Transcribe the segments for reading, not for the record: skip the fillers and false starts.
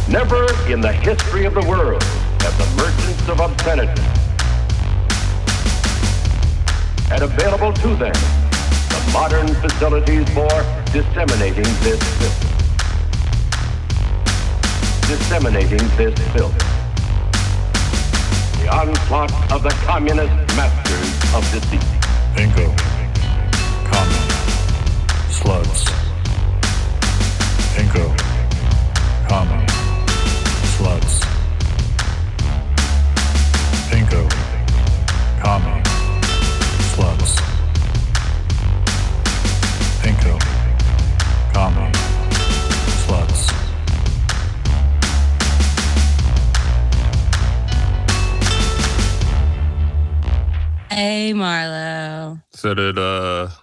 Never in the history of the world have the merchants of obscenity had available to them the modern facilities for disseminating this filth. The onslaught of the communist masters of deceit. Bingo. Common. Slugs. Bingo. Common. Slugs. Bingo. Common. Slugs. Bingo. Common. Slugs. Hey, Marlow. So did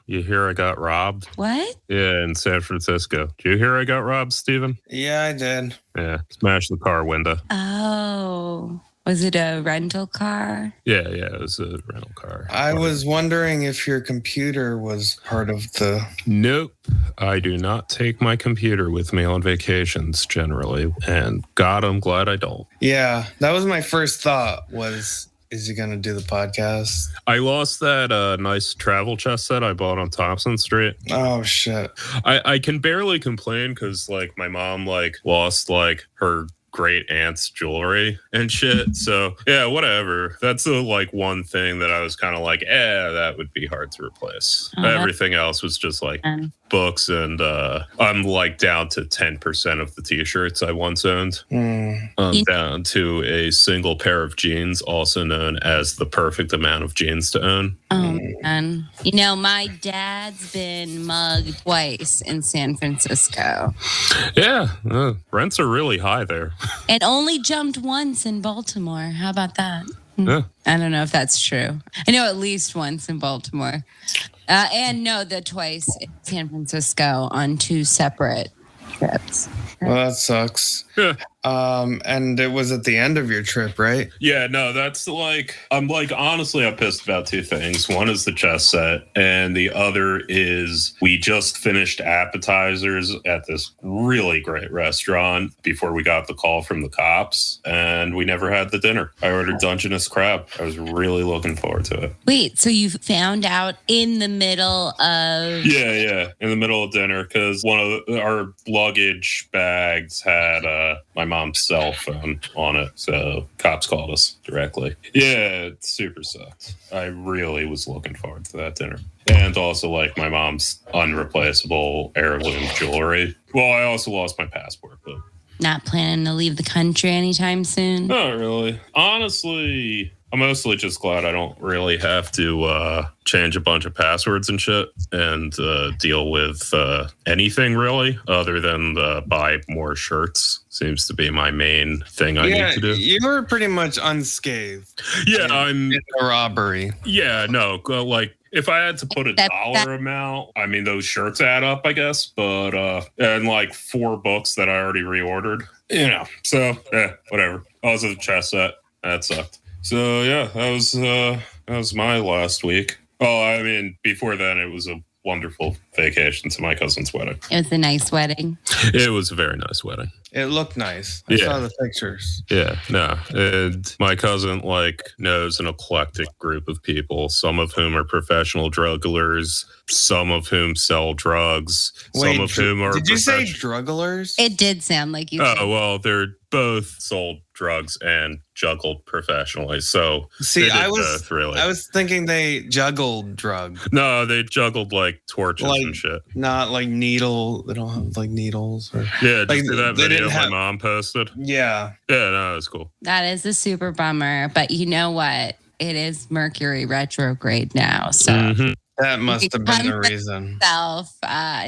you hear I got robbed? What? Yeah, in San Francisco. Did you hear I got robbed, Steven? Yeah, I did. Yeah, smashed the car window. Oh, was it a rental car? Yeah, it was a rental car. I was wondering if your computer was part of the... Nope. I do not take my computer with me on vacations generally, and God, I'm glad I don't. Yeah, that was my first thought was... Is he going to do the podcast? I lost that nice travel chest set I bought on Thompson Street. Oh, shit. I can barely complain because, like, my mom, like, lost, like, her great aunt's jewelry and shit. So, yeah, whatever. That's the, like, one thing that I was kind of like, that would be hard to replace. Everything else was just, like... books, and I'm like down to 10% of the t-shirts I once owned. I'm down to a single pair of jeans, also known as the perfect amount of jeans to own. Oh, man. You know, my dad's been mugged twice in San Francisco. Yeah, rents are really high there. And only jumped once in Baltimore. How about that? Yeah. I don't know if that's true. I know at least once in Baltimore. And no, the twice in San Francisco on 2 separate trips. Well, that sucks. Yeah. And it was at the end of your trip, right? Yeah, no, that's like, I'm like, honestly, I'm pissed about 2 things. One is the chess set, and the other is we just finished appetizers at this really great restaurant before we got the call from the cops, and we never had the dinner. I ordered Dungeness crab. I was really looking forward to it. Wait, so you found out in the middle of... Yeah, in the middle of dinner, because one of our luggage bags had my mom's cell phone on it, so cops called us directly. Yeah, it super sucked. I really was looking forward to that dinner. And also, like, my mom's unreplaceable heirloom jewelry. Well, I also lost my passport, but... Not planning to leave the country anytime soon? Not really. Honestly, I'm mostly just glad I don't really have to change a bunch of passwords and shit and deal with anything really other than buy more shirts. Seems to be my main thing I need to do. You were pretty much unscathed. Yeah, in the robbery. Yeah, no, like if I had to put a dollar amount, I mean, those shirts add up, I guess. But and like 4 books that I already reordered, you know. So yeah, whatever. Also the chess set that sucked. So yeah, that was my last week. Oh, I mean, before then it was a wonderful vacation to my cousin's wedding. It was a nice wedding. It was a very nice wedding. It looked nice. I saw the pictures. Yeah, no. And my cousin, like, knows an eclectic group of people, some of whom are professional drug dealers, some of whom sell drugs, some of whom are... Did you say drugglers? It did sound like you said. Oh, well, they're both sold drugs and juggled professionally. So, see, I was both, really. I was thinking they juggled drugs. No, they juggled, like, torches and shit. Not like needle. They don't have, like, needles. Or, yeah, did you see that video my mom posted? Yeah. Yeah, no, that's cool. That is a super bummer. But you know what? It is Mercury retrograde now. So that must have been the reason.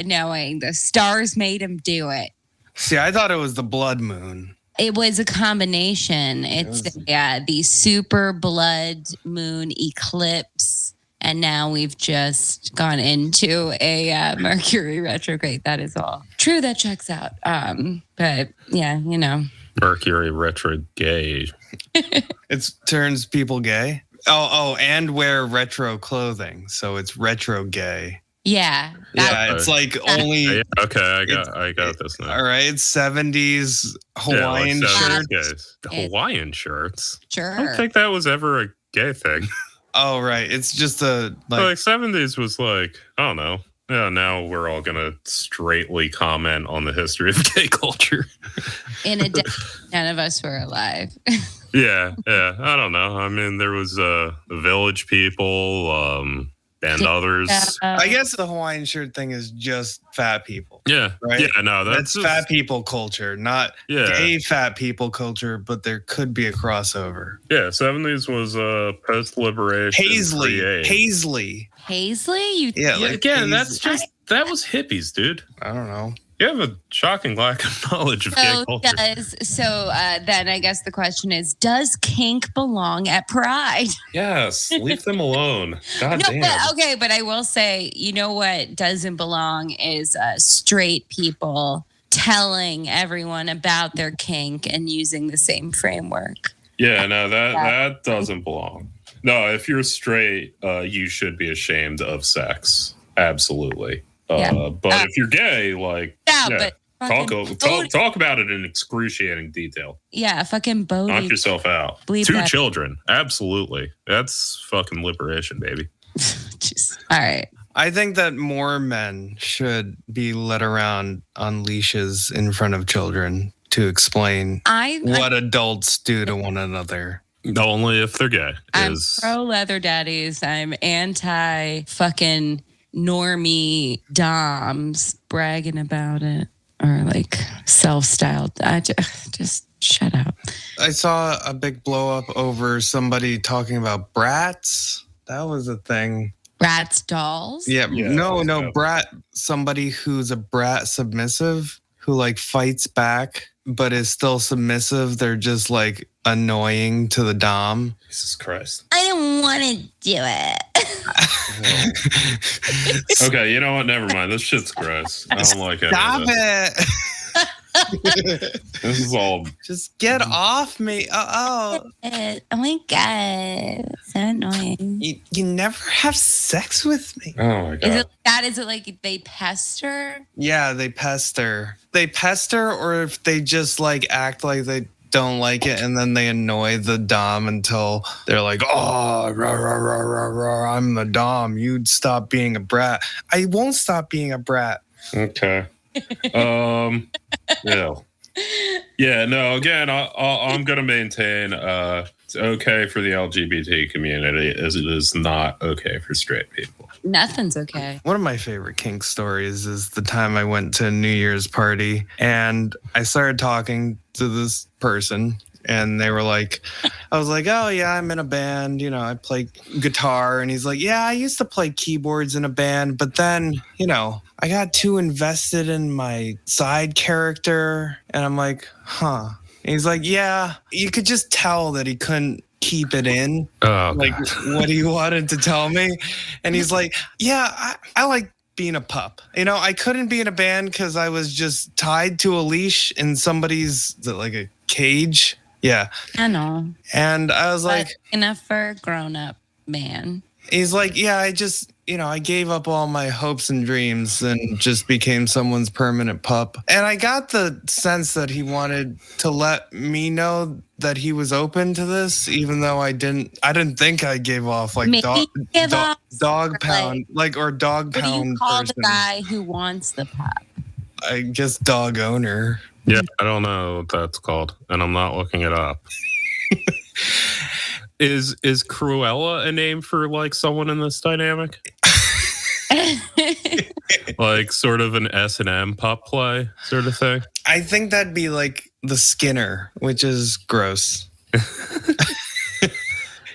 Knowing the stars made him do it. See, I thought it was the blood moon. It was a combination. It's the super blood moon eclipse. And now we've just gone into a Mercury retrograde. That is all. True, that checks out. But yeah, you know. Mercury retrograde. It turns people gay. Oh, and wear retro clothing. So it's retro gay. Yeah. Yeah, it's like only. Yeah, okay, I got this now. All right, 70s Hawaiian shirt. The Hawaiian shirts. Sure. I don't think that was ever a gay thing. Oh, right. It's just a Like 70s was like, I don't know. Yeah, now we're all gonna straightly comment on the history of gay culture. In a day, none of us were alive. Yeah. I don't know. I mean, there was the Village People, and others. I guess the Hawaiian shirt thing is just fat people. Yeah. Right? Yeah, no, that's just fat people culture, not gay fat people culture, but there could be a crossover. Yeah, 70s was post-liberation. Paisley. Paisley? Again, that was hippies, dude. I don't know. You have a shocking lack of knowledge of gay culture. Then I guess the question is, does kink belong at Pride? Yes, leave them alone. God damn. But I will say, you know what doesn't belong is straight people telling everyone about their kink and using the same framework. Yeah, no, that doesn't belong. No, if you're straight, you should be ashamed of sex. Absolutely. But if you're gay, talk about it in excruciating detail. Yeah, fucking Bodhi. Knock yourself out. Two children. Absolutely. That's fucking liberation, baby. All right. I think that more men should be led around on leashes in front of children to explain what adults do to one another. Only if they're gay. I'm pro leather daddies. I'm anti fucking normie doms bragging about it or like self-styled. I just shut up. I saw a big blow up over somebody talking about brats. That was a thing. Brats dolls? Yeah. No, brat. Somebody who's a brat submissive who like fights back but is still submissive. They're just like annoying to the dom. Jesus Christ. I didn't want to do it. Okay, you know what? Never mind. This shit's gross. I don't like it. Stop it. This is all. Just get off me. Oh my God. So annoying. You never have sex with me. Oh my God. Is it like they pester? Yeah, they pester. They pester, or if they just like act like they don't like it and then they annoy the dom until they're like, oh, rah, rah, rah, rah, rah, I'm the dom. You'd stop being a brat. I won't stop being a brat. Okay. Yeah, no, again, I'm going to maintain it's okay for the LGBT community as it is not okay for straight people. Nothing's okay. One of my favorite kink stories is the time I went to a New Year's party and I started talking to this person and they were like, I was like, oh yeah, I'm in a band, I play guitar. And he's like, yeah, I used to play keyboards in a band, but then, I got too invested in my side character. And I'm like, huh. And he's like, yeah, you could just tell that he couldn't keep it in, what he wanted to tell me. And he's like, yeah, I like being a pup. I couldn't be in a band because I was just tied to a leash in somebody's, like a cage. Yeah. I know. And I was like, enough for a grown-up man. He's like, yeah, I just, I gave up all my hopes and dreams and just became someone's permanent pup. And I got the sense that he wanted to let me know that he was open to this, even though I didn't think I gave off like dog pound, or dog pound. What do you call person. The guy who wants the pup? I guess dog owner. Yeah, I don't know what that's called, and I'm not looking it up. Is Cruella a name for like someone in this dynamic? Like sort of an S&M pup play sort of thing? I think that'd be like the Skinner, which is gross.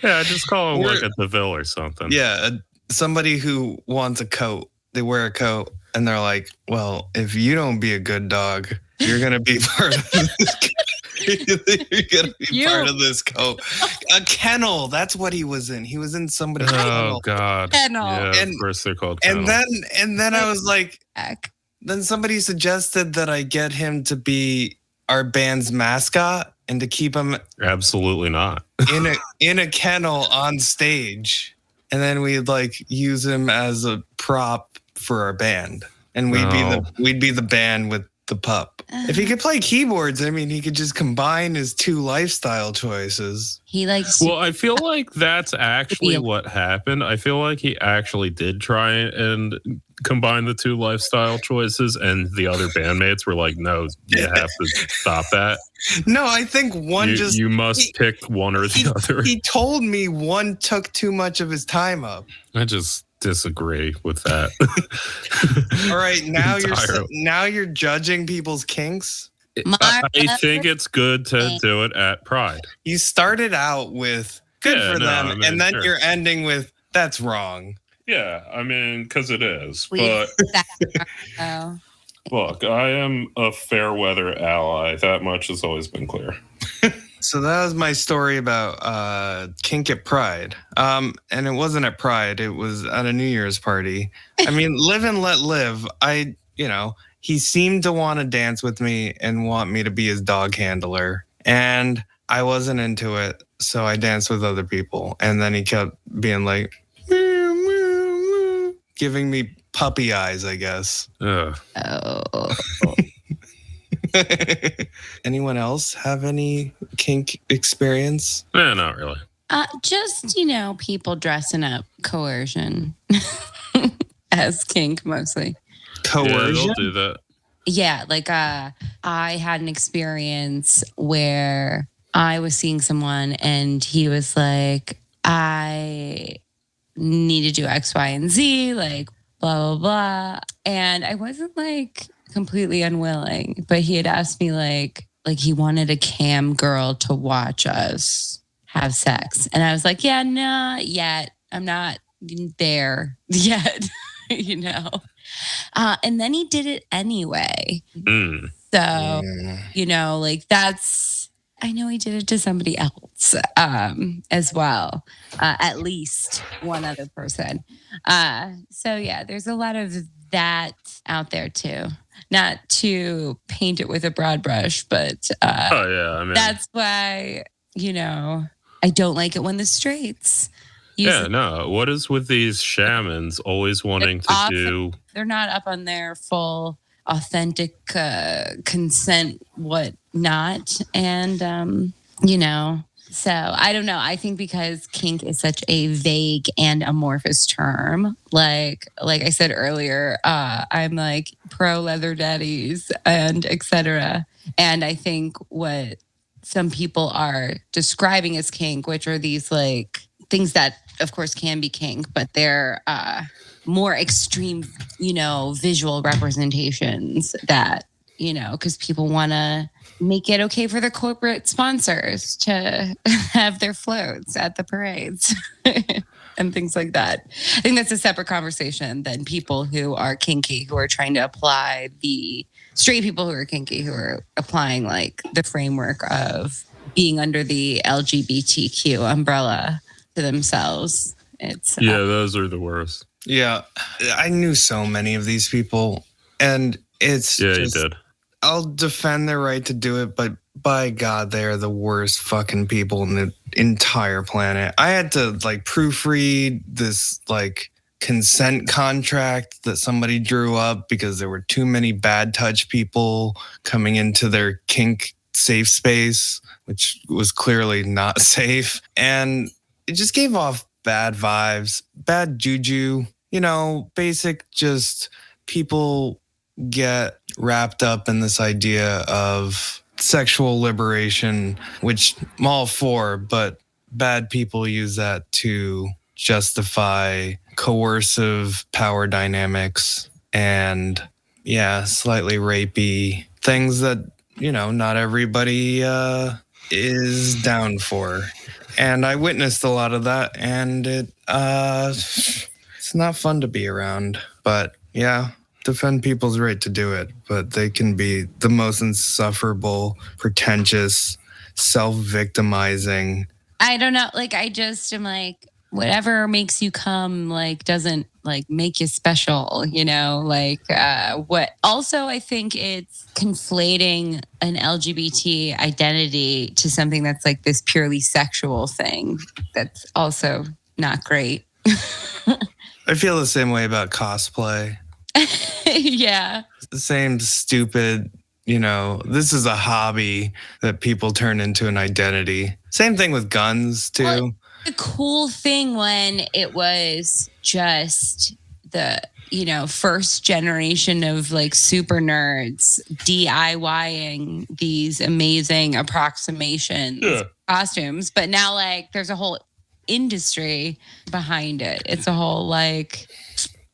Yeah, just call him like a DeVille or something. Yeah, somebody who wants a coat. They wear a coat and they're like, well, if you don't be a good dog, you're going to be part of this. You're going to be part of this coat. A kennel. That's what he was in. He was in somebody's kennel. Oh, God. Kennel. Yeah, of course they're called kennel. And then I was like, then somebody suggested that I get him to be our band's mascot and to keep him absolutely not in a kennel on stage. And then we'd like use him as a prop for our band, and we'd be the band with the pup. If he could play keyboards, I mean, he could just combine his two lifestyle choices. He likes. Well, I feel like that's actually what happened. I feel like he actually did try and combine the two lifestyle choices, and the other bandmates were like, "No, you have to stop that." No, I think you must pick one or the other. He told me one took too much of his time up. I just disagree with that. All right, now you're judging people's kinks. I think it's good to do it at Pride. You started out with good for them, and then you're ending with that's wrong. Yeah, I mean, because it is. But look, I am a fair weather ally. That much has always been clear. So that was my story about kink at Pride. And it wasn't at Pride. It was at a New Year's party. I mean, live and let live. He seemed to want to dance with me and want me to be his dog handler. And I wasn't into it. So I danced with other people. And then he kept being like, meow, meow, meow, giving me puppy eyes, I guess. Oh. Anyone else have any kink experience? Not really. Just, people dressing up, coercion as kink mostly. Coercion? Yeah, they'll do that. Yeah, like I had an experience where I was seeing someone and he was like, I need to do X, Y, and Z, like blah, blah, blah. And I wasn't like completely unwilling, but he had asked me like he wanted a cam girl to watch us have sex. And I was like, yeah, not yet. I'm not there yet, And then he did it anyway. So, I know he did it to somebody else as well, at least one other person. So, yeah, there's a lot of that out there, too. Not to paint it with a broad brush, but that's why, I don't like it when the straights what is with these shamans always wanting to do? They're not up on their full authentic consent, whatnot. And, so I don't know. I think because kink is such a vague and amorphous term, like I said earlier, I'm like pro leather daddies and etc. And I think what some people are describing as kink, which are these like things that of course can be kink, but they're more extreme, visual representations that, because people want to make it okay for the corporate sponsors to have their floats at the parades and things like that. I think that's a separate conversation than people who are kinky, who are trying to apply the straight people who are kinky, who are applying like the framework of being under the LGBTQ umbrella to themselves. It's those are the worst. Yeah, I knew so many of these people, and it's you did. I'll defend their right to do it, but by God, they are the worst fucking people in the entire planet. I had to like proofread this like consent contract that somebody drew up because there were too many bad touch people coming into their kink safe space, which was clearly not safe. And it just gave off bad vibes, bad juju, basic just people get wrapped up in this idea of sexual liberation, which I'm all for, but bad people use that to justify coercive power dynamics and slightly rapey things that, not everybody is down for. And I witnessed a lot of that, and it's not fun to be around. But defend people's right to do it, but they can be the most insufferable, pretentious, self-victimizing. I don't know. Like, I just am like, whatever makes you come, like, doesn't like make you special, what also I think it's conflating an LGBT identity to something that's like this purely sexual thing. That's also not great. I feel the same way about cosplay. Yeah. The same stupid, this is a hobby that people turn into an identity. Same thing with guns, too. Well, the cool thing when it was just the, first generation of like super nerds DIYing these amazing approximations, costumes. But now like there's a whole industry behind it. It's a whole like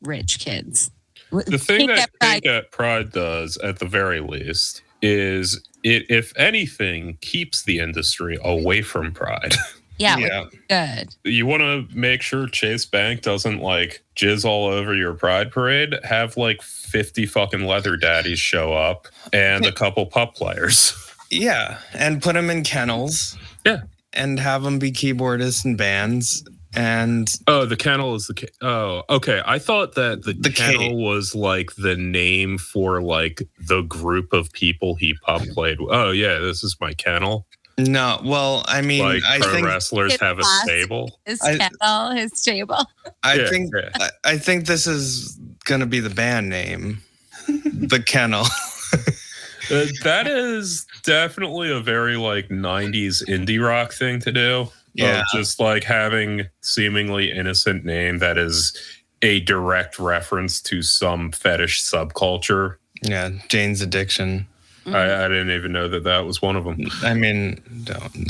rich kids. The thing that Kink at Pride does, at the very least, is it, if anything, keeps the industry away from Pride. Yeah. Good. You want to make sure Chase Bank doesn't like jizz all over your Pride parade? Have like 50 fucking leather daddies show up and a couple pup players. Yeah, and put them in kennels. Yeah. And have them be keyboardists in bands. And the kennel is okay. I thought that the kennel was like the name for like the group of people he pup played. Oh yeah, this is my kennel. No, well, I mean, like I pro think wrestlers have a stable. His kennel, his stable. I think this is gonna be the band name, the Kennel. That is definitely a very like 90s indie rock thing to do. Yeah, just like having seemingly innocent name that is a direct reference to some fetish subculture. Yeah, Jane's Addiction. I didn't even know that was one of them. I mean,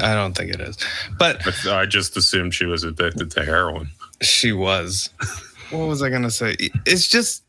I don't think it is. But I just assumed she was addicted to heroin. She was. What was I going to say? It's just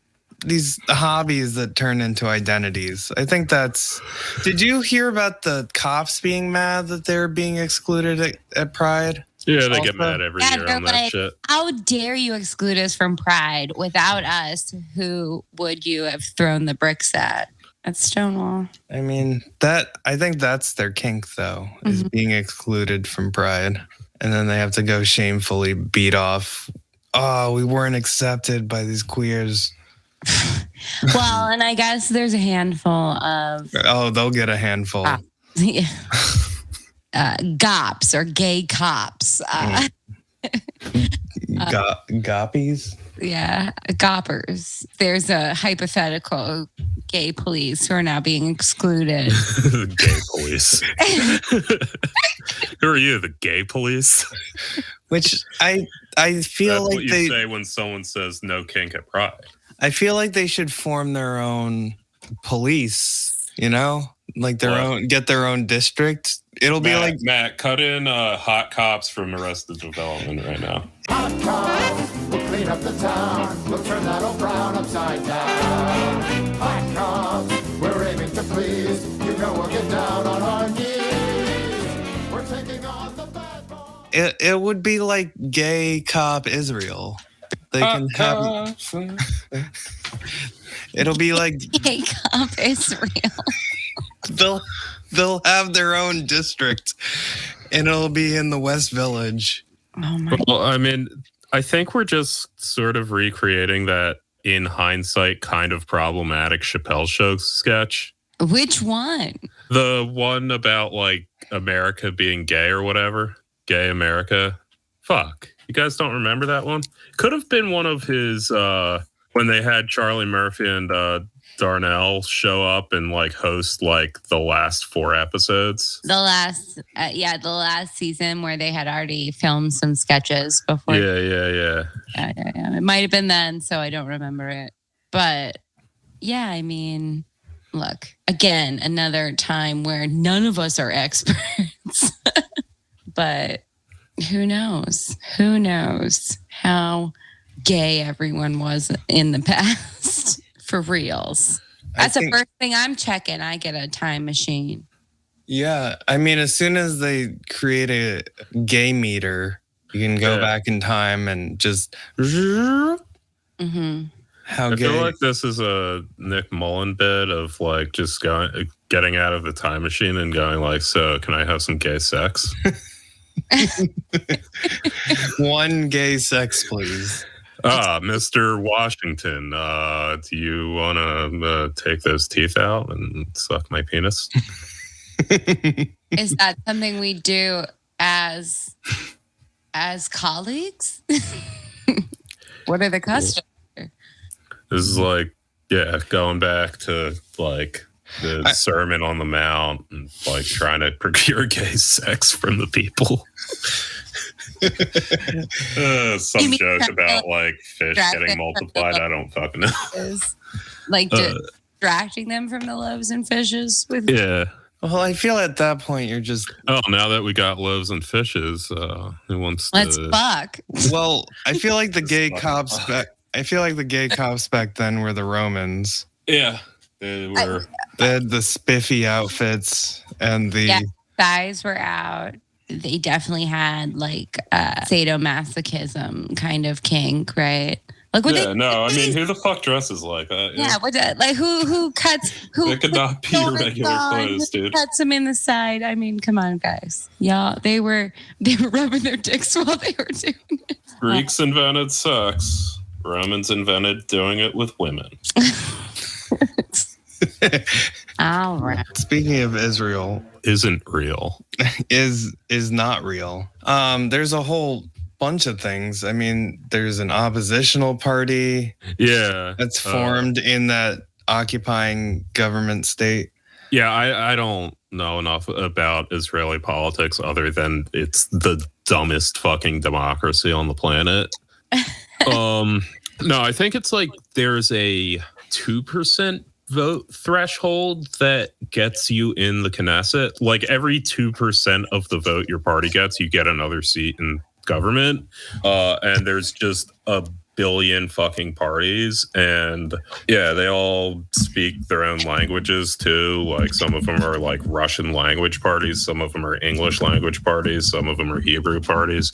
these hobbies that turn into identities. I think that's... Did you hear about the cops being mad that they're being excluded at Pride? Yeah, they get mad every year on that shit. How dare you exclude us from Pride? Without us, who would you have thrown the bricks at? That's Stonewall. I mean, I think that's their kink, though, is being excluded from Pride. And then they have to go shamefully beat off, oh, we weren't accepted by these queers. Well, and I guess there's a handful of... Oh, they'll get a handful. Gops or gay cops. Goppies? Yeah, goppers. There's a hypothetical gay police who are now being excluded. Gay police. Who are you, the gay police? Which I feel That's like what you say when someone says no kink at Pride. I feel like they should form their own police, like get their own district. It'll be like Matt, cut in hot cops from Arrested Development right now. Hot cops, we'll clean up the town. We'll turn that old brown upside down. Hot cops, we're aiming to please. We'll get down on our knees. We're taking on the bad boys. It would be like gay cop Israel. They can have. It'll be like gay cop Israel. They'll have their own district, and it'll be in the West Village. Oh my! Well, I mean, I think we're just sort of recreating that, in hindsight, kind of problematic Chappelle Show sketch. Which one? The one about like America being gay or whatever. Gay America. Fuck. You guys don't remember that one? Could have been one of his when they had Charlie Murphy and Darnell show up and like host like the last 4 episodes. The last season where they had already filmed some sketches before. Yeah. It might have been then, so I don't remember it. But yeah, I mean, look, again, another time where none of us are experts. But who knows? Who knows how gay everyone was in the past? For reals. That's the first thing I'm checking. I get a time machine. Yeah. I mean, as soon as they create a gay meter, you can go back in time and just... Mm-hmm. I feel like this is a Nick Mullen bit of like just getting out of the time machine and going like, so can I have some gay sex? One gay sex, please. Mr. Washington, do you want to take those teeth out and suck my penis? Is that something we do as colleagues? What are the customs? This is like Yeah, going back to like the Sermon on the Mount and like trying to procure gay sex from the people. Some joke about like fish getting multiplied. I don't fucking know. Like distracting them from the loaves and fishes with. Yeah. Well, I feel at that point you're just. Oh, now that we got loaves and fishes, who wants Let's to? fuck. Well, I feel like the gay cops back then were the Romans. Yeah, they were. They had the spiffy outfits and the thighs were out. They definitely had like sadomasochism kind of kink, right? Like what no, I mean, who the fuck dresses like that? Yeah, what like who cuts who? It could not be your regular clothes, dude. Cuts them in the side. I mean, come on, guys. Y'all, they were rubbing their dicks while they were doing it. Greeks invented sex. Romans invented doing it with women. All right. Speaking of Israel, isn't real. is not real. There's a whole bunch of things. I mean, there's an oppositional party. Yeah. That's formed in that occupying government state. Yeah, I don't know enough about Israeli politics other than it's the dumbest fucking democracy on the planet. No, I think it's like there's a 2% vote threshold that gets you in the Knesset. Like every 2% of the vote your party gets, you get another seat in government. And there's just a billion fucking parties. And yeah, they all speak their own languages too. Like some of them are like Russian language parties. Some of them are English language parties. Some of them are Hebrew parties.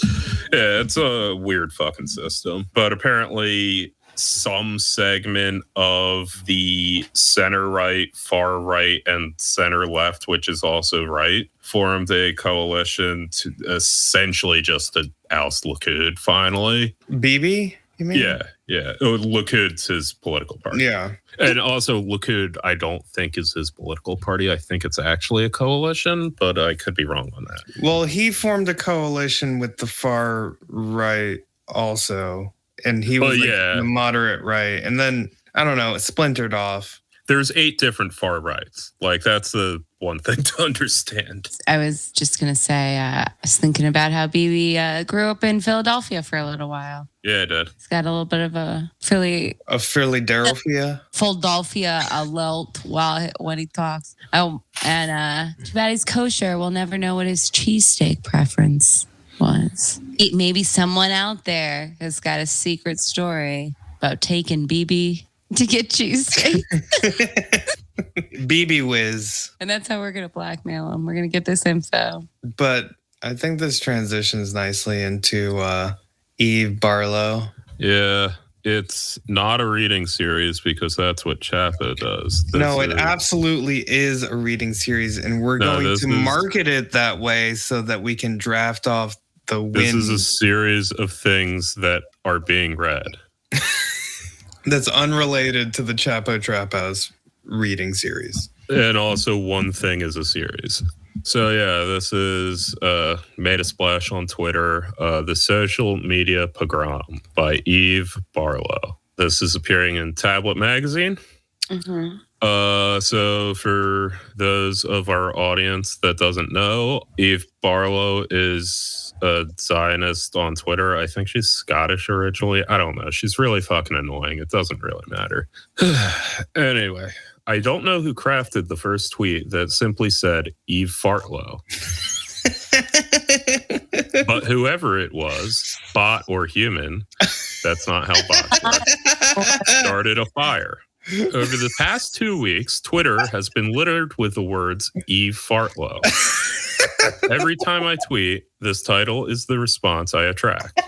Yeah, it's a weird fucking system. But apparently some segment of the center right, far right, and center left, which is also right, formed a coalition to essentially just to oust Likud finally. Bibi, you mean? Yeah. Likud's his political party. Yeah. And also Likud, I don't think is his political party. I think it's actually a coalition, but I could be wrong on that. Well, he formed a coalition with the far right also. And he was the moderate right. And then, I don't know, it splintered off. There's 8 different far rights. Like, that's the one thing to understand. I was just going to say, I was thinking about how Bibi grew up in Philadelphia for a little while. Yeah, I did. He's got a little bit of a Philly... A Philadelphia? Philadelphia lilt when he talks. Oh, and too bad he's kosher. We'll never know what his cheesesteak preference was. Maybe someone out there has got a secret story about taking Bibi to get cheesesteak. Bibi whiz. And that's how we're going to blackmail him. We're going to get this info. But I think this transitions nicely into Eve Barlow. Yeah, it's not a reading series because that's what Chapo does. It absolutely is a reading series, and we're going to market it that way so that we can draft off the win. This is a series of things that are being read. That's unrelated to the Chapo Trap House reading series. And also one thing is a series. So yeah, this is made a splash on Twitter, The Social Media Pogrom by Eve Barlow. This is appearing in Tablet Magazine. Mm-hmm. So for those of our audience that doesn't know, Eve Barlow is a Zionist on Twitter. I think she's Scottish originally. I don't know. She's really fucking annoying. It doesn't really matter. Anyway, I don't know who crafted the first tweet that simply said Eve Fartlow. But whoever it was, bot or human, that's not how bots work, started a fire. Over the past 2 weeks, Twitter has been littered with the words Eve Fartlow. Every time I tweet, this title is the response I attract.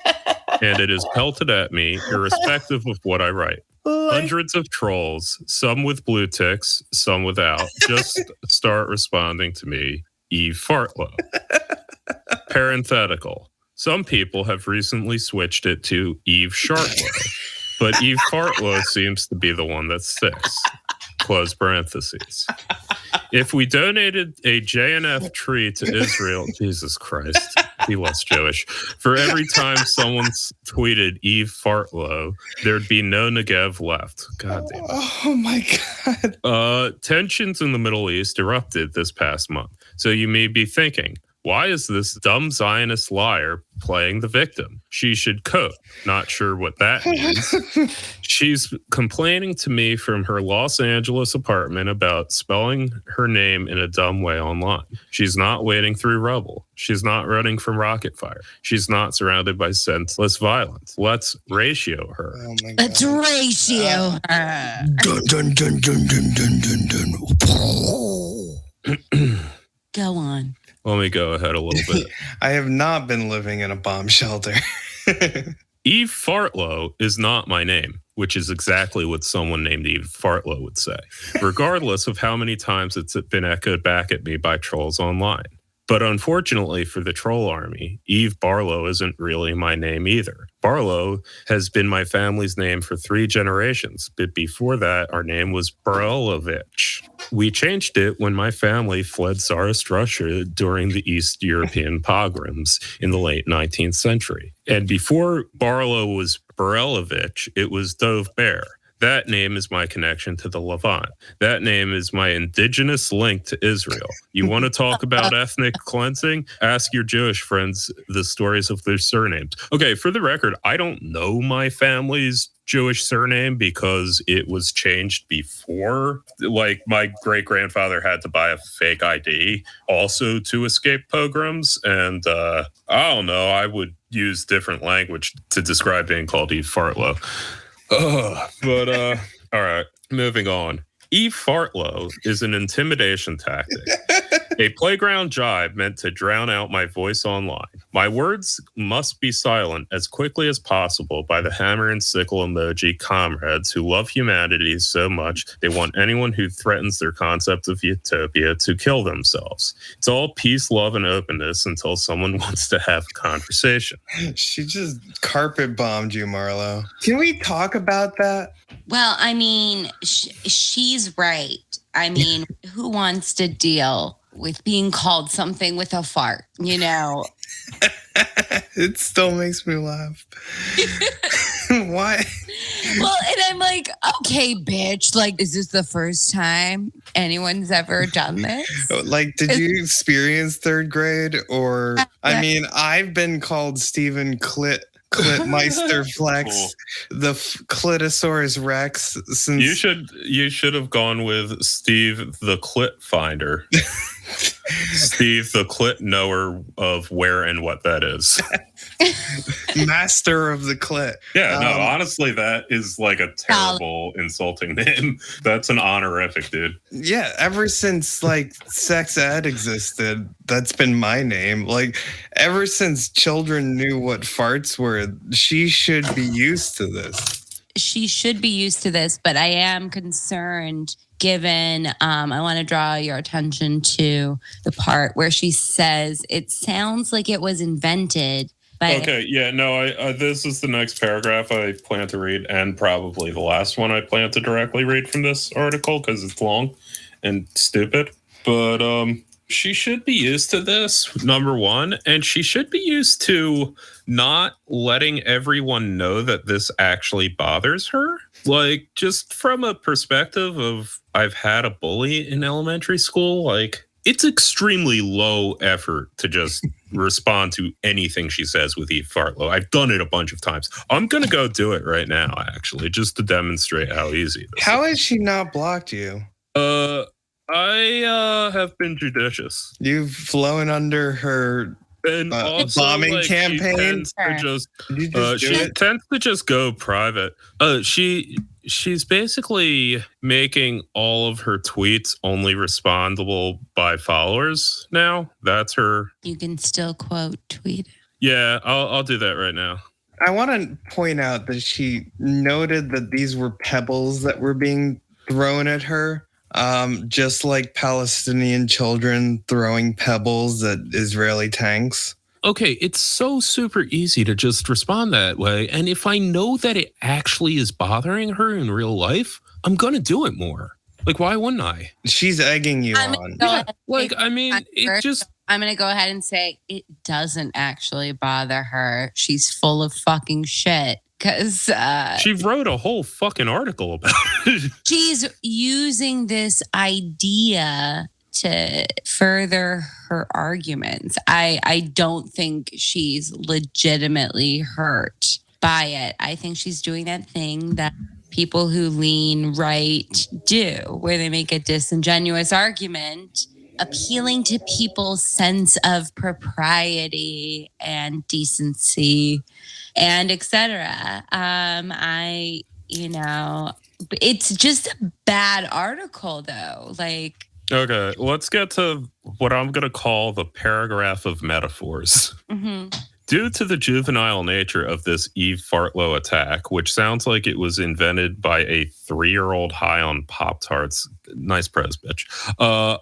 And it is pelted at me, irrespective of what I write. Hundreds of trolls, some with blue ticks, some without, just start responding to me, Eve Fartlow. Parenthetical. Some people have recently switched it to Eve Shartlow. But Eve Fartlow seems to be the one that sticks. Close parentheses. If we donated a JNF tree to Israel, Jesus Christ. be less Jewish. For every time someone's tweeted Eve Fartlow, there'd be no Negev left. God damn it. Oh my God. Tensions in the Middle East erupted this past month. So you may be thinking, why is this dumb Zionist liar playing the victim? She should cope. Not sure what that means. She's complaining to me from her Los Angeles apartment about spelling her name in a dumb way online. She's not wading through rubble. She's not running from rocket fire. She's not surrounded by senseless violence. Let's ratio her. Oh my God. Let's ratio her. Dun, dun, dun, dun, dun, dun, dun, dun. Go on. Let me go ahead a little bit. I have not been living in a bomb shelter. Eve Fartlow is not my name, which is exactly what someone named Eve Fartlow would say, regardless of how many times it's been echoed back at me by trolls online. But unfortunately for the troll army, Eve Barlow isn't really my name either. Barlow has been my family's name for 3 generations, but before that, our name was Barlovich. We changed it when my family fled Tsarist Russia during the East European pogroms in the late 19th century. And before Barlow was Barelovich, it was Dove Bear. That name is my connection to the Levant. That name is my indigenous link to Israel. You want to talk about ethnic cleansing? Ask your Jewish friends the stories of their surnames. Okay, for the record, I don't know my family's Jewish surname because it was changed before. Like, my great-grandfather had to buy a fake ID also to escape pogroms. And I don't know, I would use different language to describe being called Eve Fartlow. But all right, moving on. Eve Fartlow is an intimidation tactic, a playground jibe meant to drown out my voice online. My words must be silent as quickly as possible by the hammer and sickle emoji comrades who love humanity so much they want anyone who threatens their concept of utopia to kill themselves. It's all peace, love, and openness until someone wants to have a conversation. She just carpet bombed you, Marlo. Can we talk about that? Well, I mean, she's right. I mean, who wants to deal with being called something with a fart, you know? It still makes me laugh. Why? Well, and I'm like, okay, bitch. Like, is this the first time anyone's ever done this? Like, did you experience 3rd grade? Or, I mean, I've been called Stephen Clitmeister Flex, Cool. the Clitosaurus Rex. Since You should have gone with Steve the Clit Finder. Steve the Clit Knower of where and what that is. Master of the Clit. Yeah, no, honestly, that is like a terrible, insulting name. That's an honorific, dude. Yeah, ever since like sex ed existed, that's been my name. Like, ever since children knew what farts were, she should be used to this. She should be used to this, but I am concerned given, I want to draw your attention to the part where she says, it sounds like it was invented. But Okay, yeah, no, this is the next paragraph I plan to read, and probably the last one I plan to directly read from this article because it's long and stupid. But she should be used to this, number one, and she should be used to not letting everyone know that this actually bothers her. Like, just from a perspective of, I've had a bully in elementary school, like, it's extremely low effort to just respond to anything she says with Eve Fartlow. I've done it a bunch of times. I'm going to go do it right now, actually, just to demonstrate how easy this How is. has she not blocked you? I have been judicious. You've flown under her And also, bombing like, campaign? She tends to just go private. She's basically making all of her tweets only respondable by followers now. That's her. you can still quote tweet. Yeah, I'll do that right now. I want to point out that she noted that these were pebbles that were being thrown at her, just like Palestinian children throwing pebbles at Israeli tanks. Okay, it's so super easy to just respond that way. And if I know that it actually is bothering her in real life, I'm going to do it more. Like, why wouldn't I? She's egging you on. Go Yeah, ahead. like, I mean, it just, I'm going to go ahead and say it doesn't actually bother her. She's full of fucking shit. Because she wrote a whole fucking article about it. She's using this idea to further her arguments. I don't think she's legitimately hurt by it. I think she's doing that thing that people who lean right do, where they make a disingenuous argument, appealing to people's sense of propriety and decency and etc. It's just a bad article though. Like, okay, let's get to what I'm going to call the paragraph of metaphors. mm-hmm. Due to the juvenile nature of this Eve Fartlow attack, which sounds like it was invented by a 3-year-old high on Pop-Tarts, nice press, bitch.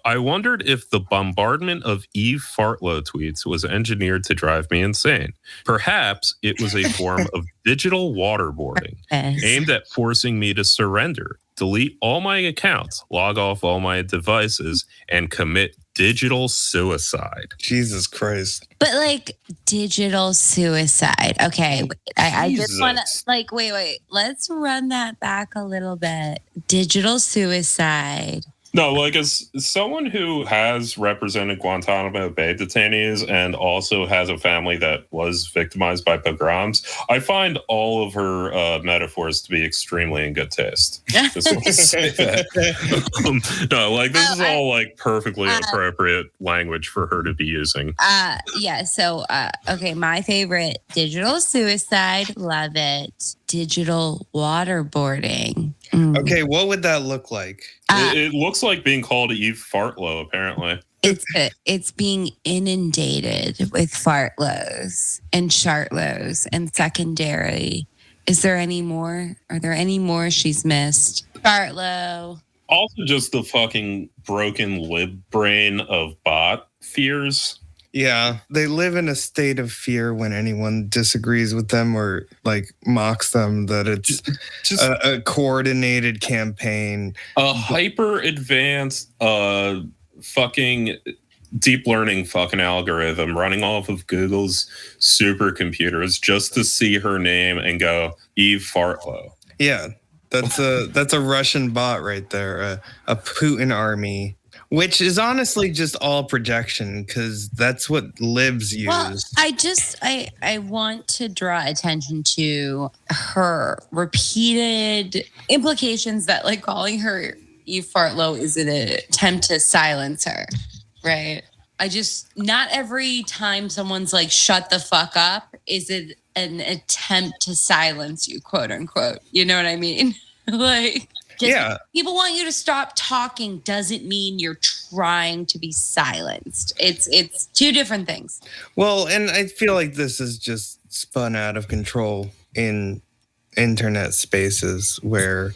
I wondered if the bombardment of Eve Fartlow tweets was engineered to drive me insane. Perhaps it was a form of digital waterboarding aimed at forcing me to surrender, delete all my accounts, log off all my devices, and commit digital suicide. Jesus Christ. But like digital suicide. Okay. I just want to wait. Let's run that back a little bit. Digital suicide. No, like as someone who has represented Guantanamo Bay detainees and also has a family that was victimized by pogroms, I find all of her metaphors to be extremely in good taste. Just want to say that. No, like this is all like perfectly appropriate language for her to be using. Yeah. So, okay, my favorite, digital suicide, love it. Digital waterboarding. Okay, what would that look like? It looks like being called Eve Fartlow, apparently. It's being inundated with fartlows and shartlows and secondary. Is there any more? Are there any more she's missed? Fartlow. Also just the fucking broken lib brain of bot fears. Yeah, they live in a state of fear when anyone disagrees with them or like mocks them that it's just a coordinated campaign. A hyper advanced fucking deep learning fucking algorithm running off of Google's supercomputers just to see her name and go Eve Fartlow. Yeah, that's a Russian bot right there, a Putin army. Which is honestly just all projection because that's what libs use. Well, I want to draw attention to her repeated implications that like calling her Eve Fartlow is an attempt to silence her, right? Not every time someone's like, shut the fuck up, is it an attempt to silence you, quote unquote. You know what I mean? Like... Yeah. People want you to stop talking doesn't mean you're trying to be silenced. It's two different things. Well, and I feel like this is just spun out of control in internet spaces where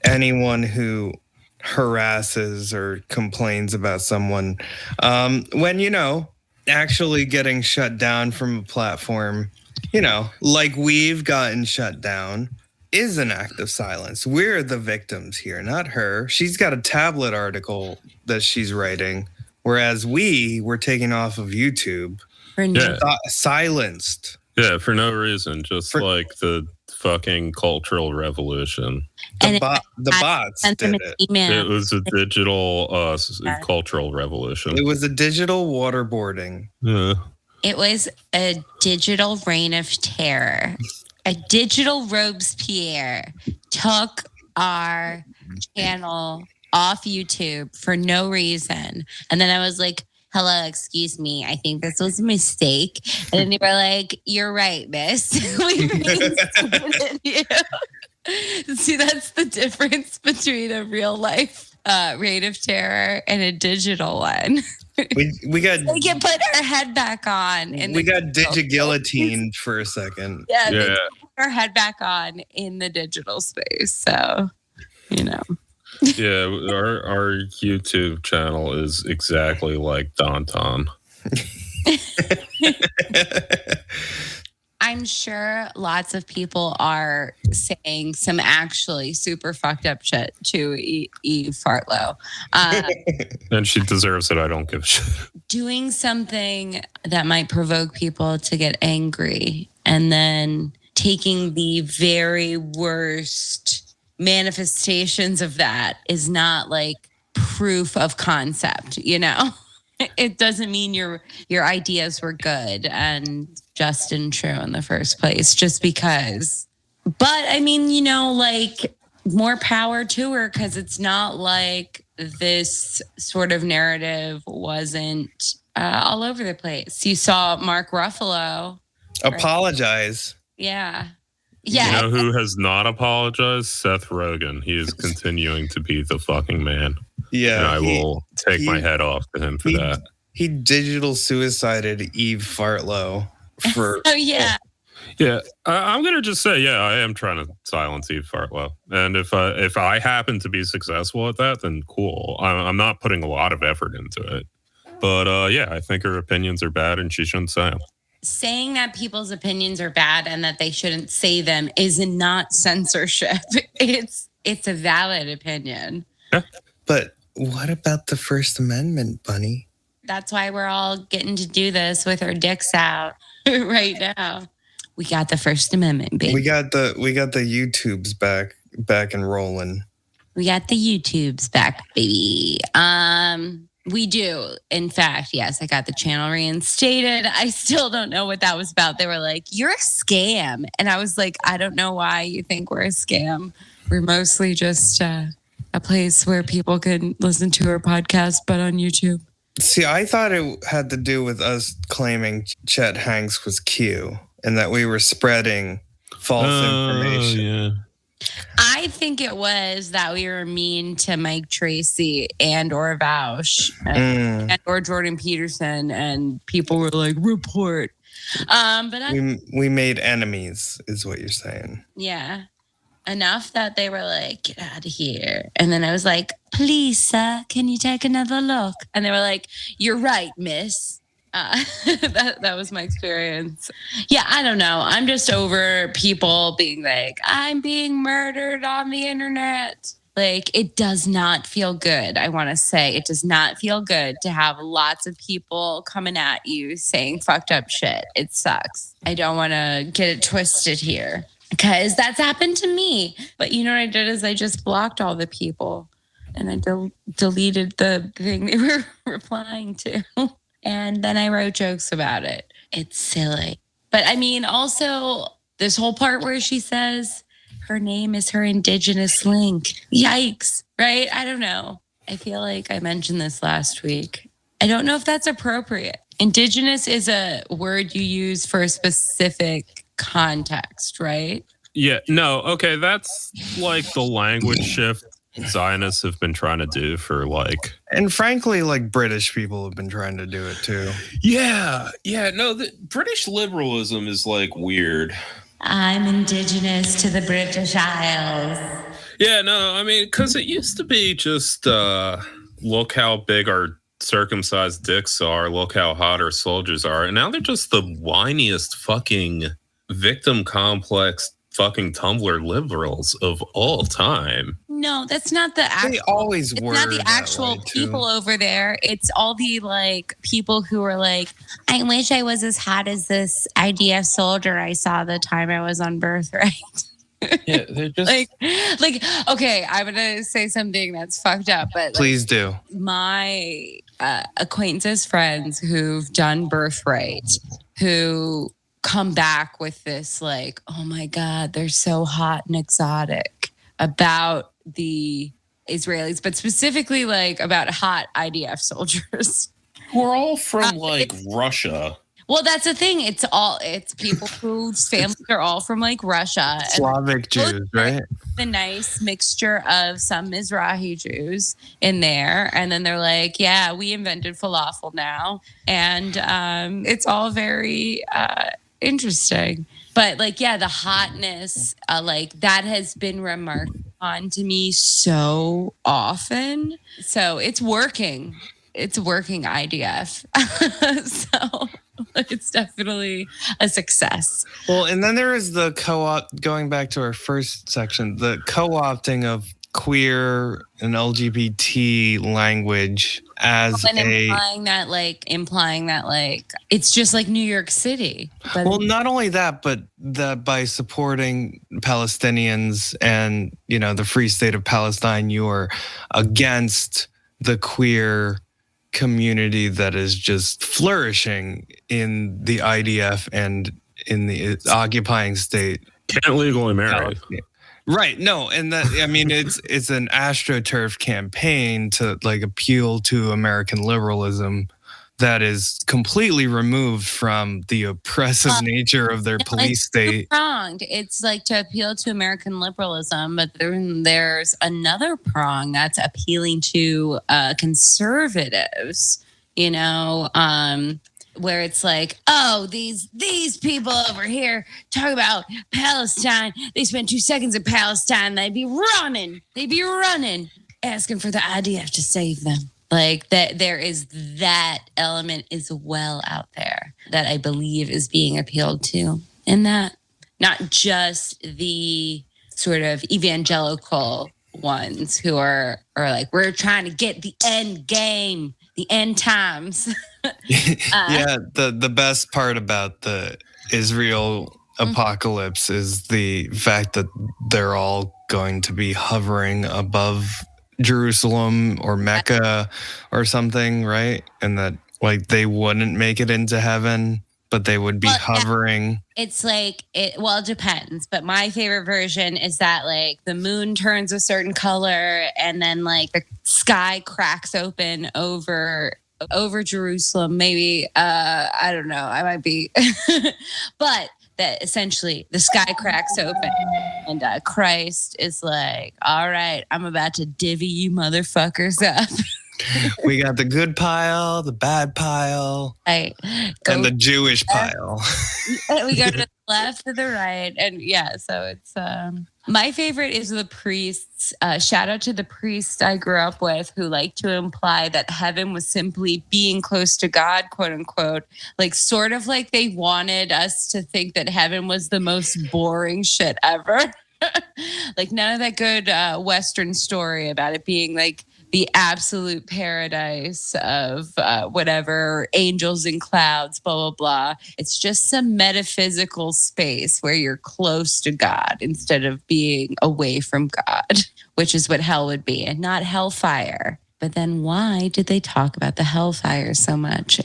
anyone who harasses or complains about someone, when, actually getting shut down from a platform, like we've gotten shut down, is an act of silence. We're the victims here, not her. She's got a tablet article that she's writing, whereas we were taken off of YouTube, silenced. Yeah, for no reason, just like the fucking cultural revolution. The bots did it. It was a digital cultural revolution. It was a digital waterboarding. Yeah. It was a digital reign of terror. A digital Robespierre took our channel off YouTube for no reason. And then I was like, hello, excuse me. I think this was a mistake. And then they were like, you're right, miss. We reinstated you. See, that's the difference between a real life reign of terror and a digital one. We got. They can put her head back on. We got digiguillotined for a second. Yeah. They put her head back on in the digital space. So, Yeah, our YouTube channel is exactly like Danton. I'm sure lots of people are saying some actually super fucked up shit to Eve Fartlow. And she deserves it. I don't give a shit. Doing something that might provoke people to get angry and then taking the very worst manifestations of that is not like proof of concept, you know? It doesn't mean your ideas were good and just and true in the first place, just because. But I mean, you know, like more power to her, because it's not like this sort of narrative wasn't all over the place. You saw Mark Ruffalo apologize. Yeah. You know who has not apologized? Seth Rogen. He is continuing to be the fucking man. Yeah. And I will take my head off to him for that. He digital suicided Eve Fartlow for. Oh, yeah. Yeah. I'm going to just say, yeah, I am trying to silence Eve Fartlow. And if I happen to be successful at that, then cool. I'm not putting a lot of effort into it. But yeah, I think her opinions are bad and she shouldn't say them. Saying that people's opinions are bad and that they shouldn't say them is not censorship. It's a valid opinion. Yeah. But what about the First Amendment, Bunny? That's why we're all getting to do this with our dicks out right now. We got the First Amendment, baby. We got the YouTubes back and rolling. We got the YouTubes back, baby. We do. In fact, yes, I got the channel reinstated. I still don't know what that was about. They were like, you're a scam. And I was like, I don't know why you think we're a scam. We're mostly just a place where people can listen to our podcast, but on YouTube. See, I thought it had to do with us claiming Chet Hanks was Q and that we were spreading false information. Yeah. I think it was that we were mean to Mike Tracy and or Vaush and or Jordan Peterson, and people were like, report. But we made enemies, is what you're saying. Yeah. Enough that they were like, get out of here. And then I was like, please, sir, can you take another look? And they were like, you're right, miss. That was my experience. Yeah, I don't know. I'm just over people being like, I'm being murdered on the internet. Like, it does not feel good. I want to say it does not feel good to have lots of people coming at you saying fucked up shit. It sucks. I don't want to get it twisted here because that's happened to me. But you know what I did is I just blocked all the people and I deleted the thing they were replying to. And then I wrote jokes about it. It's silly. But I mean, also this whole part where she says her name is her indigenous link. Yikes, right? I don't know. I feel like I mentioned this last week. I don't know if that's appropriate. Indigenous is a word you use for a specific context, right? Yeah, no, okay, that's like the language shift Zionists have been trying to do for like... And frankly, like British people have been trying to do it too. Yeah, no, the British liberalism is like weird. I'm indigenous to the British Isles. Yeah, no, I mean, because it used to be just look how big our circumcised dicks are, look how hot our soldiers are, and now they're just the whiniest fucking victim complex fucking Tumblr liberals of all time. No, that's not the actual. They always were. It's not the actual people over there. It's all the like people who are like, I wish I was as hot as this IDF soldier I saw the time I was on Birthright. Yeah, they're just like. Okay, I'm gonna say something that's fucked up, but please do. My acquaintances, friends who've done Birthright, who come back with this like, oh my God, they're so hot and exotic about the Israelis, but specifically like about hot IDF soldiers. We're all from like Russia. Well, that's the thing. It's people whose families are all from like Russia. Slavic Jews, right? The nice mixture of some Mizrahi Jews in there. And then they're like, yeah, we invented falafel now. And it's all very interesting. But like, yeah, the hotness, like that has been remarked on to me so often. So it's working. it's working IDF. So it's definitely a success. Well, and then there is the co-op, going back to our first section, the co-opting of queer and LGBT language as and implying that it's just like New York City. But well, not only that, but that by supporting Palestinians and, you know, the Free State of Palestine, you are against the queer community that is just flourishing in the IDF and in the occupying state. Can't legally marry. Right. No. And that, I mean, it's an astroturf campaign to like appeal to American liberalism that is completely removed from the oppressive nature of their police state. Pronged. It's like to appeal to American liberalism, but then there's another prong that's appealing to conservatives, you know, where it's like, oh, these people over here talk about Palestine. They spend 2 seconds in Palestine. They'd be running, asking for the IDF to save them. Like that, there is that element as well out there that I believe is being appealed to in that, not just the sort of evangelical ones who are like, we're trying to get the end game, the end times. Yeah, the best part about the Israel apocalypse is the fact that they're all going to be hovering above Jerusalem or Mecca or something, right? And that like they wouldn't make it into heaven, but they would be hovering. Yeah. It's like it depends, but my favorite version is that like the moon turns a certain color and then like the sky cracks open over Jerusalem. Maybe I don't know, I might be but that essentially the sky cracks open and Christ is like, all right, I'm about to divvy you motherfuckers up. We got the good pile, the bad pile, and the Jewish pile. We go to the left to the right. And yeah, so it's my favorite is the priests. Shout out to the priest I grew up with who liked to imply that heaven was simply being close to God, quote unquote. Like sort of like they wanted us to think that heaven was the most boring shit ever. Like none of that good Western story about it being like the absolute paradise of whatever, angels and clouds, blah, blah, blah. It's just some metaphysical space where you're close to God instead of being away from God, which is what hell would be, and not hellfire. But then why did they talk about the hellfire so much?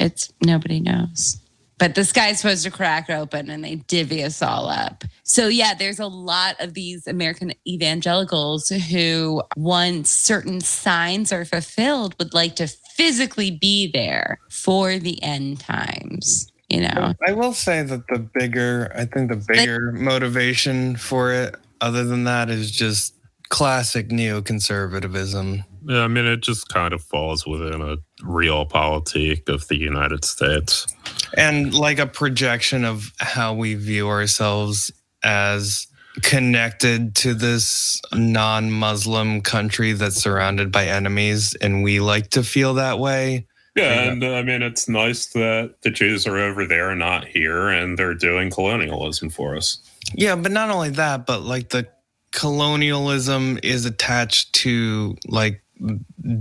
Nobody knows. But the sky's supposed to crack open and they divvy us all up. So yeah, there's a lot of these American evangelicals who, once certain signs are fulfilled, would like to physically be there for the end times. You know, I will say that the bigger motivation for it, other than that, is just classic neoconservatism. Yeah, I mean, it just kind of falls within a realpolitik of the United States. And like a projection of how we view ourselves as connected to this non-Muslim country that's surrounded by enemies, and we like to feel that way. Yeah, and I mean, it's nice that the Jews are over there and not here, and they're doing colonialism for us. Yeah, but not only that, but like the colonialism is attached to like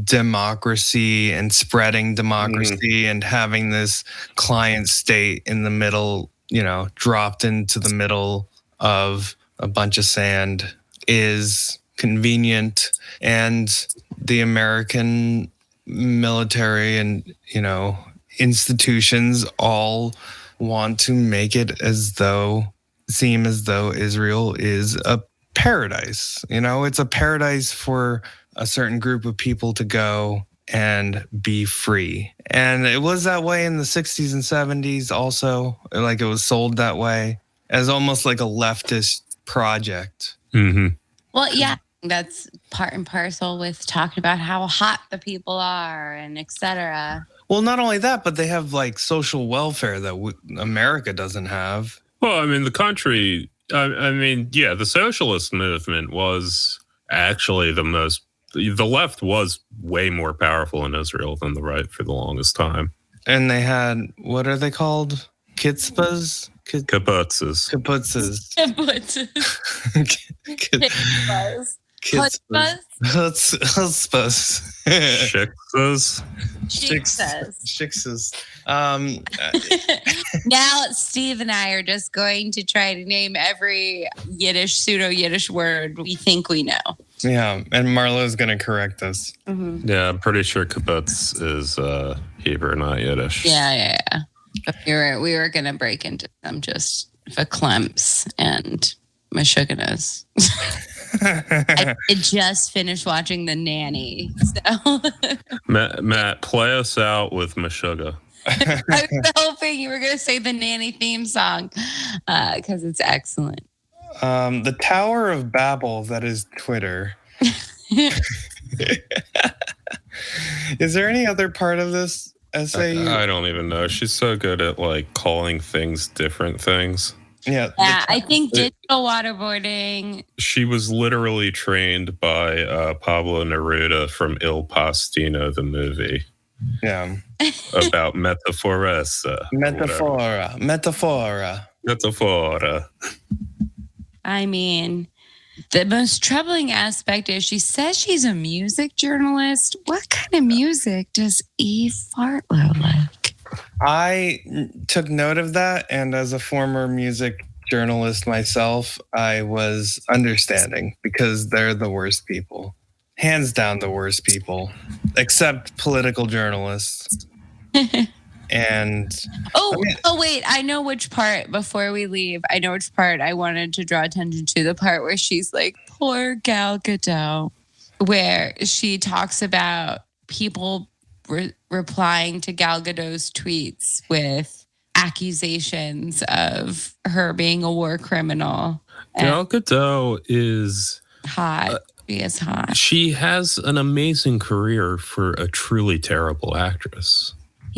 democracy and spreading democracy and having this client state in the middle, you know, dropped into the middle of a bunch of sand is convenient. And the American military and, you know, institutions all want to make it seem as though Israel is a paradise. You know, it's a paradise for a certain group of people to go and be free. And it was that way in the 60s and 70s also. Like it was sold that way as almost like a leftist project. Mm-hmm. Well, yeah, that's part and parcel with talking about how hot the people are and et cetera. Well, not only that, but they have like social welfare that America doesn't have. Well, I mean, the country, I mean, yeah, the socialist movement was actually the most the left was way more powerful in Israel than the right for the longest time. And they had, what are they called? Kitzpahs? Kibbutzes. Kibbutzes. Chutzpahs? Chutzpahs. Shiksas. Shiksas. Now Steve and I are just going to try to name every Yiddish, pseudo-Yiddish word we think we know. Yeah, and Marlo's going to correct us. Mm-hmm. Yeah, I'm pretty sure kibbutz is Hebrew, not Yiddish. Yeah. But we were going to break into them just for Klemps and Meshuggahs. I did just finish watching The Nanny. So Matt, play us out with Meshuggah. I was hoping you were going to say the Nanny theme song because it's excellent. The Tower of Babel, that is Twitter. Is there any other part of this essay? I don't even know. She's so good at like calling things different things. Yeah, I think digital waterboarding. She was literally trained by Pablo Neruda from Il Postino, the movie. Yeah. About metaphoresa. Metaphora. I mean, the most troubling aspect is she says she's a music journalist. What kind of music does Eve Fartlow like? I took note of that, and as a former music journalist myself, I was understanding because they're the worst people. Hands down the worst people, except political journalists. And wait, I know which part before we leave. I know which part I wanted to draw attention to, the part where she's like, poor Gal Gadot, where she talks about people replying to Gal Gadot's tweets with accusations of her being a war criminal. Gal Gadot is hot. She is hot. She has an amazing career for a truly terrible actress.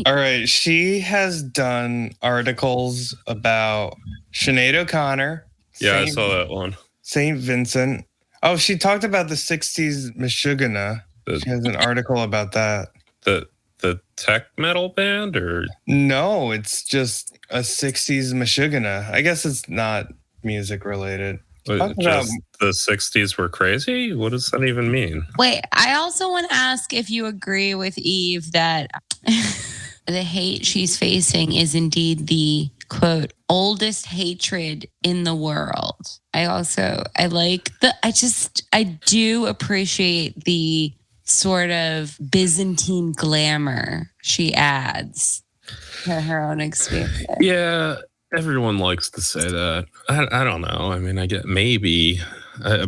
All right, she has done articles about Sinead O'Connor. Yeah, I saw that one. St. Vincent. Oh, she talked about the 60s Meshuggah. She has an article about that. The tech metal band, or? No, it's just a 60s Meshuggah. I guess it's not music related. Just the 60s were crazy? What does that even mean? Wait, I also want to ask if you agree with Eve that the hate she's facing is indeed the, quote, oldest hatred in the world. I do appreciate the sort of Byzantine glamour she adds to her own experience. Yeah, everyone likes to say that. I don't know. I mean, I get maybe,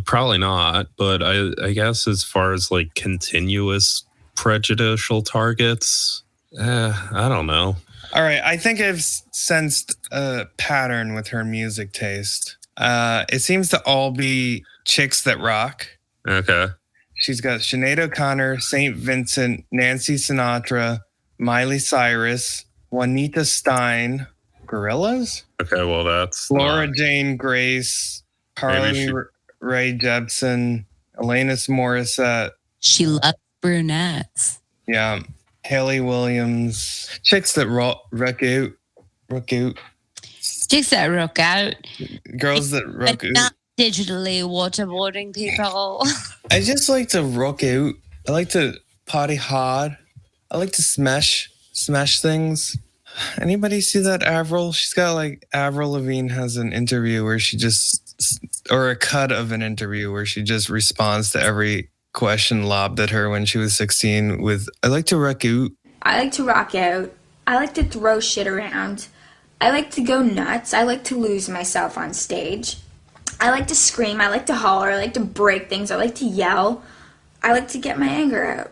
probably not, but I guess as far as like continuous prejudicial targets, I don't know. All right, I think I've sensed a pattern with her music taste. It seems to all be chicks that rock. Okay. She's got Sinead O'Connor, St. Vincent, Nancy Sinatra, Miley Cyrus, Juanita Stein, Gorillaz? Okay, well, that's Laura Jane Grace, Carly Rae Jepsen, Alanis Morissette. She loves brunettes. Yeah. Haley Williams. Chicks that rock out. Chicks that rock out. Girls that rock out. Not digitally waterboarding people. I just like to rock out. I like to party hard. I like to smash things. Anybody see that Avril? She's got like, Avril Lavigne has an interview where she or a cut of an interview where she just responds to every question lobbed at her when she was 16 with, I like to rock out. I like to rock out. I like to throw shit around. I like to go nuts. I like to lose myself on stage. I like to scream. I like to holler. I like to break things. I like to yell. I like to get my anger out.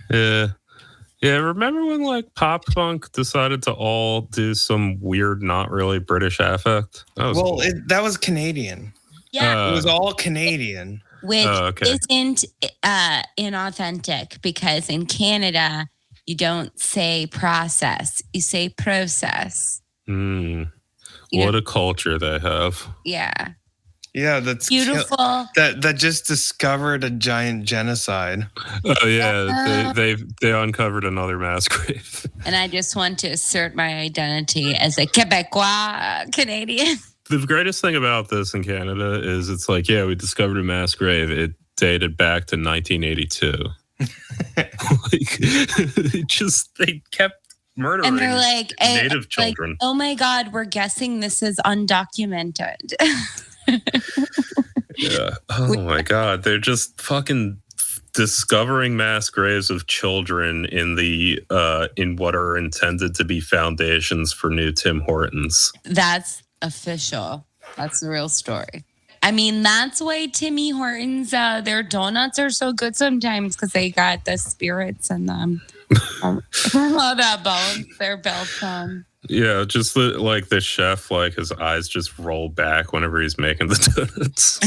Yeah, remember when like pop punk decided to all do some weird, not really British affect? That was Canadian. Yeah. It was all Canadian. Which isn't inauthentic, because in Canada, you don't say process, you say process. What a culture they have. Yeah. Yeah, that's beautiful. That just discovered a giant genocide. Oh yeah, they uncovered another mass grave. And I just want to assert my identity as a Quebecois Canadian. The greatest thing about this in Canada is it's like, yeah, we discovered a mass grave. It dated back to 1982. They kept murdering And they're like, native children. Like, oh my God, we're guessing this is undocumented. Yeah. Oh my God. They're just fucking discovering mass graves of children in the in what are intended to be foundations for new Tim Hortons. That's official. That's the real story. I mean, that's why Timmy Hortons, their donuts are so good sometimes because they got the spirits in them. All that bones they're built on. Yeah, just like the chef, like his eyes just roll back whenever he's making the donuts.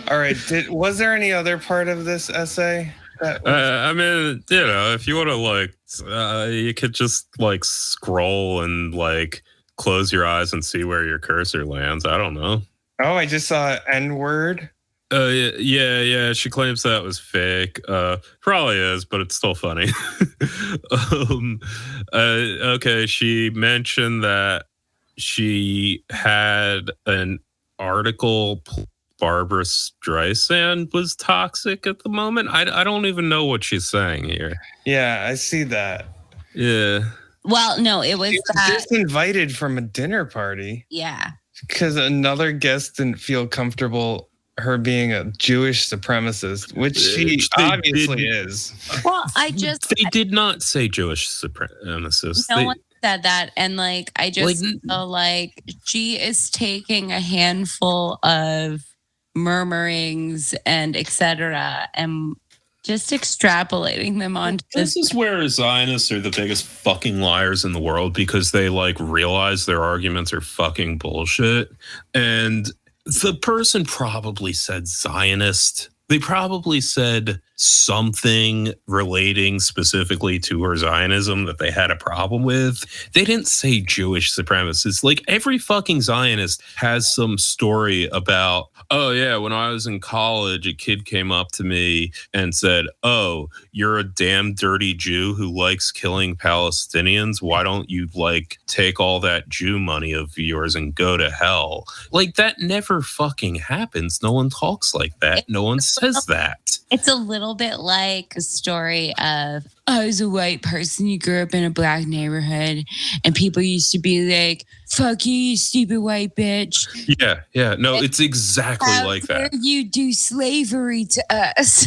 All right. Was there any other part of this essay? I mean, you know, if you want to like, you could just like scroll and like close your eyes and see where your cursor lands. I don't know. Oh, I just saw N-word. Yeah. She claims that was fake. Probably is, but it's still funny. Okay, she mentioned that she had an article. Barbara Streisand was toxic at the moment. I don't even know what she's saying here. Yeah, I see that. Yeah. Well, no, it was that. Disinvited from a dinner party. Yeah. Because another guest didn't feel comfortable her being a Jewish supremacist, which she obviously is. Well, they did not say Jewish supremacist. No one said that. And like, I just feel like she is taking a handful of murmurings and etc. and just extrapolating them onto this is where Zionists are the biggest fucking liars in the world because they like realize their arguments are fucking bullshit. And the person probably said Zionist. They probably said something relating specifically to her Zionism that they had a problem with. They didn't say Jewish supremacists. Like every fucking Zionist has some story about, oh yeah, when I was in college, a kid came up to me and said, oh, you're a damn dirty Jew who likes killing Palestinians. Why don't you like take all that Jew money of yours and go to hell? Like that never fucking happens. No one talks like that. No one says that. It's a little bit like a story of, I was a white person who grew up in a black neighborhood and people used to be like, fuck you stupid white bitch. Yeah. No, it's exactly like that. You do slavery to us.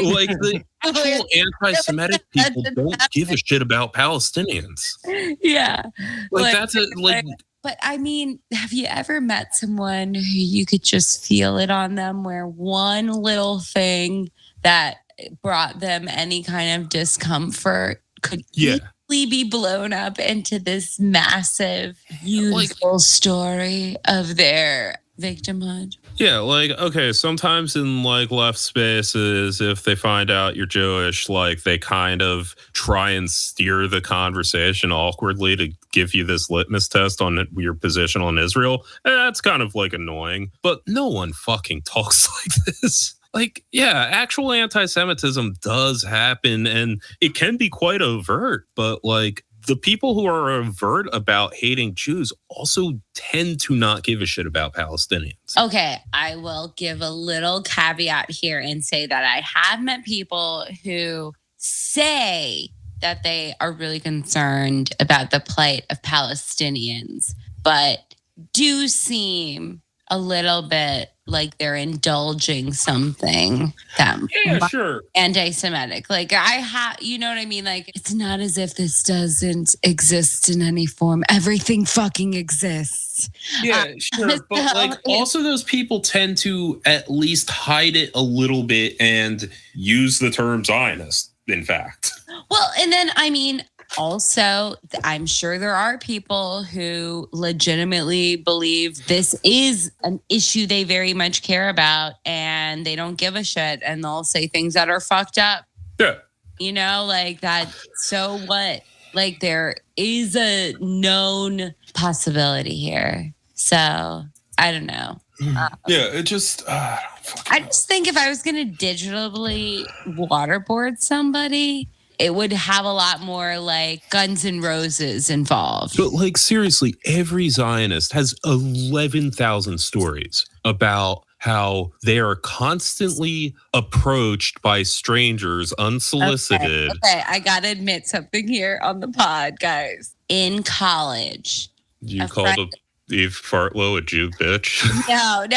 like the actual anti-Semitic people don't give a shit about Palestinians. Yeah. Like that's a like. But I mean, have you ever met someone who you could just feel it on them where one little thing that brought them any kind of discomfort could easily be blown up into this massive, beautiful story of their victimhood? Yeah, like, okay, sometimes in like left spaces, if they find out you're Jewish, like they kind of try and steer the conversation awkwardly to give you this litmus test on your position on Israel. That's kind of like annoying, but no one fucking talks like this. Like, yeah, actual anti-Semitism does happen and it can be quite overt, but like the people who are overt about hating Jews also tend to not give a shit about Palestinians. Okay, I will give a little caveat here and say that I have met people who say that they are really concerned about the plight of Palestinians, but do seem a little bit like they're indulging something sure, anti-Semitic. Like you know what I mean? Like it's not as if this doesn't exist in any form. Everything fucking exists. Yeah, sure. But like also those people tend to at least hide it a little bit and use the term Zionist, in fact. Well, and then I mean, also, I'm sure there are people who legitimately believe this is an issue they very much care about and they don't give a shit and they'll say things that are fucked up. Yeah. You know, like that. So what? Like there is a known possibility here. So I don't know. Yeah, it just. I just think if I was going to digitally waterboard somebody, it would have a lot more like Guns N' Roses involved. But like seriously, every Zionist has 11,000 stories about how they are constantly approached by strangers unsolicited. Okay, I got to admit something here on the pod, guys. In college, You called Eve Fartlow a Jew bitch? No.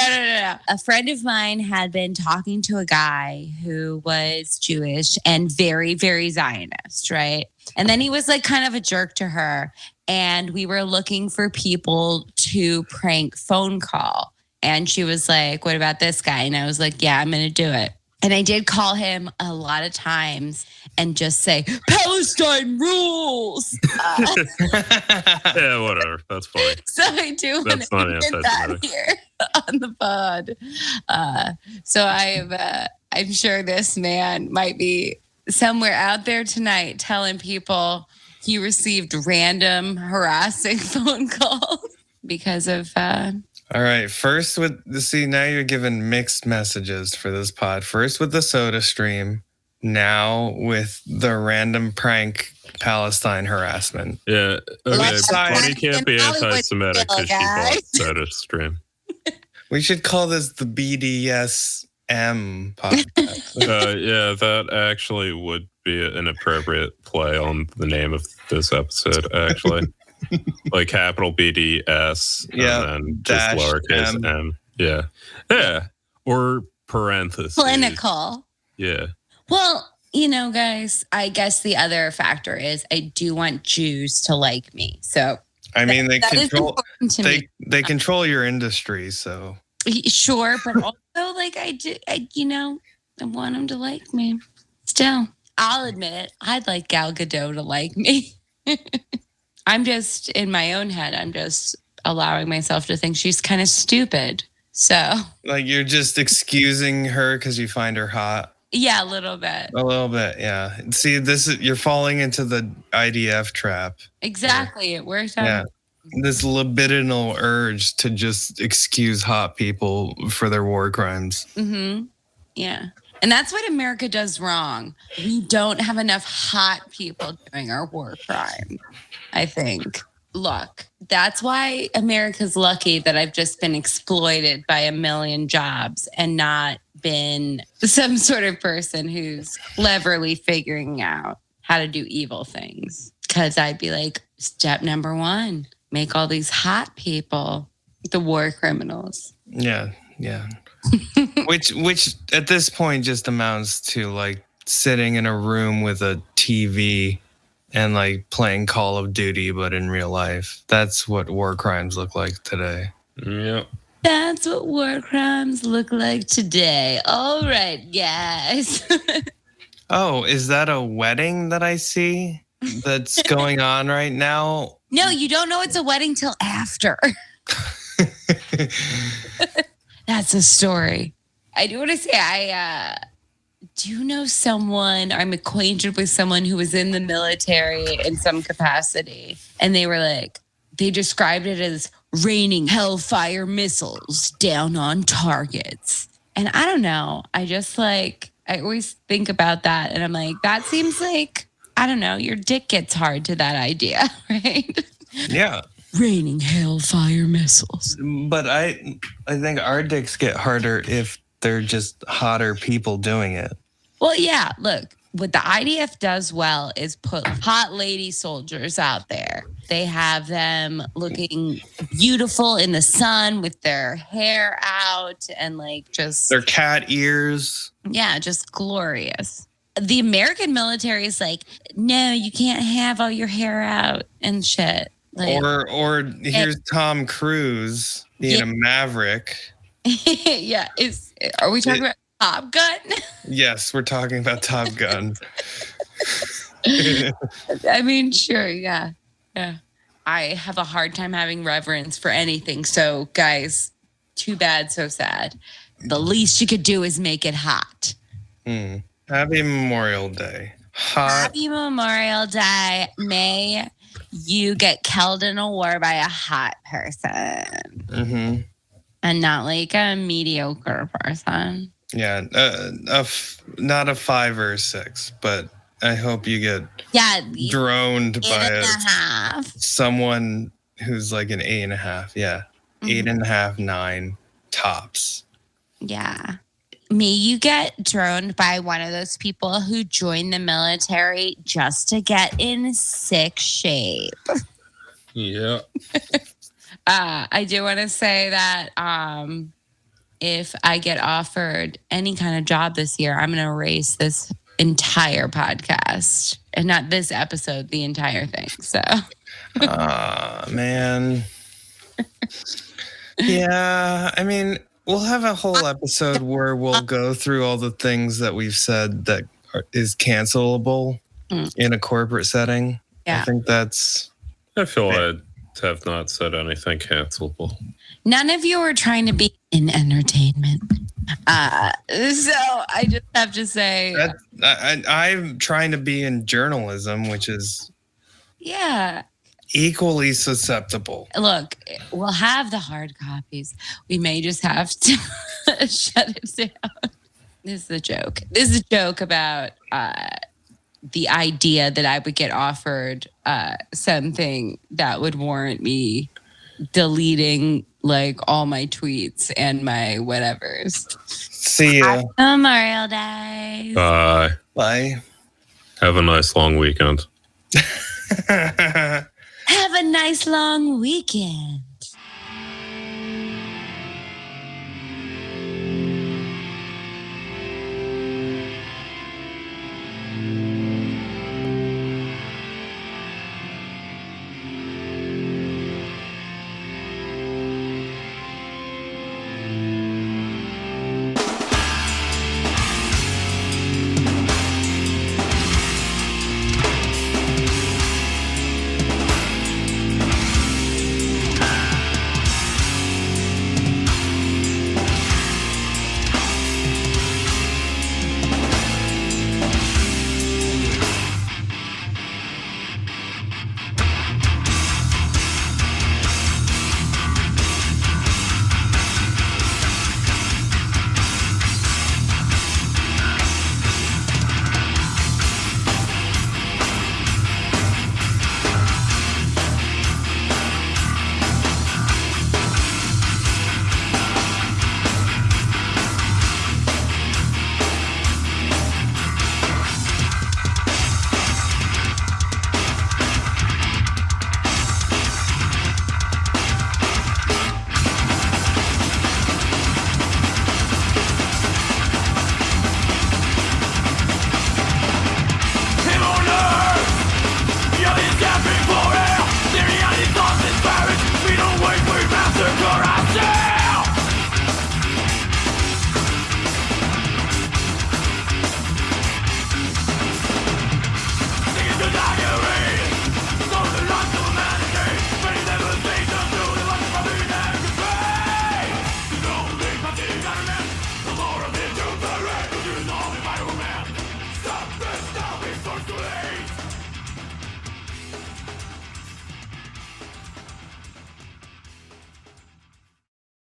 A friend of mine had been talking to a guy who was Jewish and very, very Zionist, right? And then he was like kind of a jerk to her. And we were looking for people to prank phone call. And she was like, what about this guy? And I was like, yeah, I'm going to do it. And I did call him a lot of times and just say, Palestine rules. Yeah, whatever. That's fine. So I do want That's to not get that here on the pod. So I'm sure this man might be somewhere out there tonight telling people he received random harassing phone calls because of... All right. First now you're giving mixed messages for this pod. First with the soda stream, now with the random prank Palestine harassment. Yeah. Okay. Let's Bonnie can't be Hollywood anti-Semitic still, because she guys. bought soda stream. We should call this the BDSM podcast. Yeah, that actually would be an appropriate play on the name of this episode, actually. Like capital BDS Yeah, and then just lowercase m. Yeah. Yeah. Or parentheses. clinical. Yeah. Well, guys, I guess the other factor is I do want Jews to like me. So I mean, that is important to me. they control your industry, so Sure, but also like I want them to like me. Still, I'll admit it. I'd like Gal Gadot to like me. I'm just in my own head. I'm just allowing myself to think she's kind of stupid. So, like you're just excusing her because you find her hot. Yeah, a little bit. A little bit, yeah. See, you're falling into the IDF trap. Exactly, it worked out. Yeah, this libidinal urge to just excuse hot people for their war crimes. Mm-hmm. Yeah. And that's what America does wrong. We don't have enough hot people doing our war crime, I think. Look, that's why America's lucky that I've just been exploited by a million jobs and not been some sort of person who's cleverly figuring out how to do evil things. Because I'd be like, step number 1, make all these hot people the war criminals. Yeah. which at this point just amounts to like sitting in a room with a TV and like playing Call of Duty, but in real life. That's what war crimes look like today. Yep. That's what war crimes look like today. All right, guys. Oh, is that a wedding that I see that's going on right now? No, you don't know it's a wedding till after. That's a story. I do want to say I do know someone, I'm acquainted with someone who was in the military in some capacity. And they were like, they described it as raining hellfire missiles down on targets. And I don't know. I just like, I always think about that. And I'm like, that seems like, I don't know, your dick gets hard to that idea, right? Yeah. Raining hellfire missiles. But I think our dicks get harder if they're just hotter people doing it. Well, yeah, look, what the IDF does well is put hot lady soldiers out there. They have them looking beautiful in the sun with their hair out and like just... Their cat ears. Yeah, just glorious. The American military is like, no, you can't have all your hair out and shit. Like, or here's Tom Cruise being a maverick. Yeah, are we talking about Top Gun? Yes, we're talking about Top Gun. I mean, sure, yeah. I have a hard time having reverence for anything. So, guys, too bad, so sad. The least you could do is make it hot. Happy Memorial Day. Happy Memorial Day. May you get killed in a war by a hot person. Mm-hmm. And not like a mediocre person. Yeah, not a 5 or a 6, but I hope you get droned by someone who's like an 8.5. Yeah, 8.5, 9 tops. Yeah. May you get droned by one of those people who joined the military just to get in sick shape. Yeah. I do want to say that if I get offered any kind of job this year, I'm going to erase this entire podcast. And not this episode, the entire thing. So. Man. Yeah, I mean, we'll have a whole episode where we'll go through all the things that we've said that is cancelable in a corporate setting. Yeah. I think that's... I feel I have not said anything cancelable. None of you are trying to be in entertainment. So I just have to say... I'm trying to be in journalism, which is... Yeah. Equally susceptible. Look, we'll have the hard copies. We may just have to shut it down. This is a joke. This is a joke about the idea that I would get offered something that would warrant me deleting like all my tweets and my whatevers. See ya. Memorial Day. Bye. Bye. Have a nice long weekend. Have a nice long weekend.